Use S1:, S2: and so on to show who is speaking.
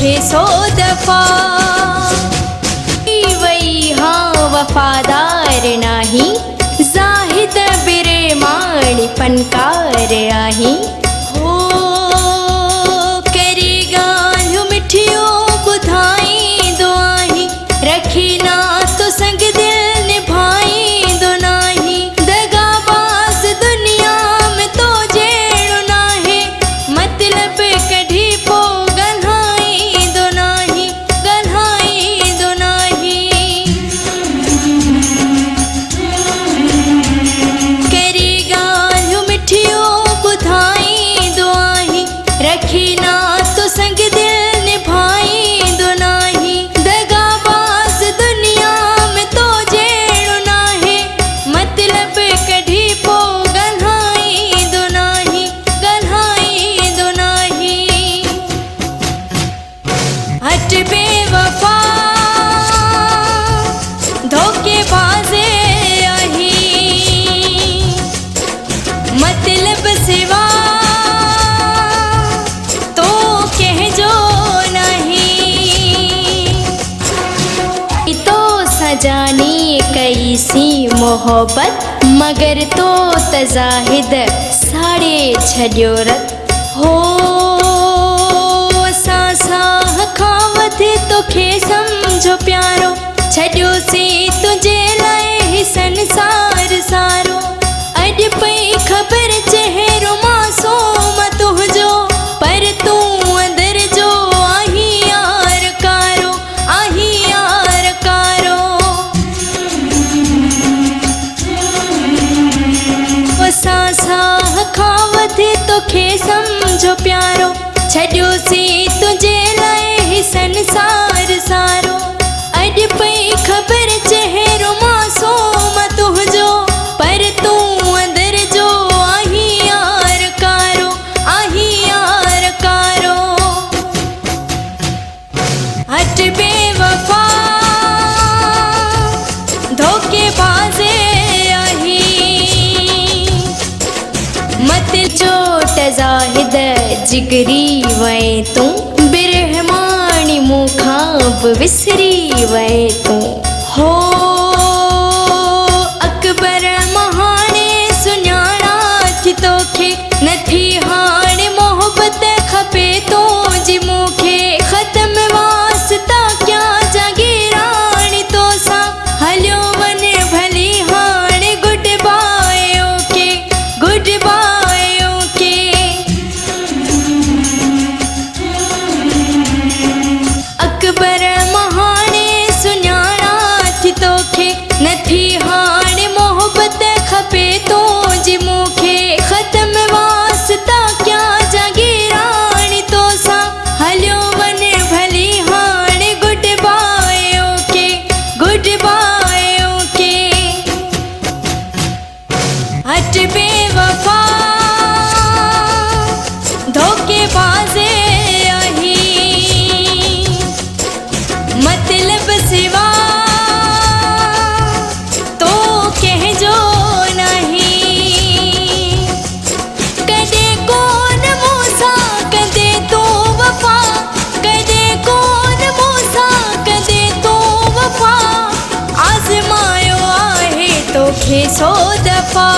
S1: तोखे 100 दफ़ा। वई हाँ वफ़ादार नाही, ज़ाहिद बिरे माणी फनकार आही। हो करी ॻाल्हियूं मिठियूं ॿुधाईंदो आहीं, रखी ना तो संग दिल निभाईंदो नाही। दगाबाज़ दुनिया में तो जहिड़ो नाहे, मतलब कढी पोइ ॻाल्हाईंदो नाही, ॻाल्हाईंदो नाही। करी ॻाल्हियूं मिठियूं ॿुधाईंदो आहीं, रखी ना तो संग दिल निभाईंदो नाही। दगाबाज़ दुनिया में तो जहिड़ो नाहे, मतलब कढी पोइ ॻाल्हाईंदो नाही, ॻाल्हाईंदो नाही। हट बेवफ़ा धोखेबाज़ आही, मतलब सिवा तो कहजो नहीं। तो सजानी कई सी मोहब्बत, मगर तो तज़ाहिद साड़े छॾियो रत। हो असां साह खां वधि तोखे सम्झो प्यारो, छॾियोसीं तुंहिंजे लाइ ही संसार सारो। अॼु पई ख़बर चहिरो मासूम तुंहिंजो, पर तूं अंदर जो आहीं यार कारो, आहीं यार कारो। असां साह खां वधि तोखे सम्झो प्यारो, छॾियोसीं तुंहिंजे लाइ ही संसार सारो। अॼु पई ख़बर चहिरो मासूम तुंहिंजो, पर तूं अंदर जो आहीं यार कारो, आहीं यार कारो। हट बेवफ़ा धोखेबाज़ आही, मत चोट ज़ाहिद जिगरी वए तूं, बिरहमानी मूंखां बि विसरी वए तूं। हो अकबर महाणे सुञाणा थी तोखे, नथी हाणे मोहब्बत खपे तुंहिंजी मूंखे। ख़त्म वास्ता क्या जागीराणी तोसां, हलियो वञ भली हाणे good bye okay, good bye okay. Akbar महाणे सुञाणा थी तोखे, नथी हाणे मोहब्बत खपे तुंहिंजी मूंखे। ख़त्म वास्ता क्या जागीराणी तोसां, हलियो वञ भली हाणे good bye okay, good bye okay. हट बेवफ़ा धोखेबाज़ आही, मतलब सिवा तो कहजो नहीं। कदे कौन मूसा कदे तू वफ़ा, कदे कौन मूसा कदे तू वफ़ा। आज़मायो आहे तोखे 100 दफ़ा।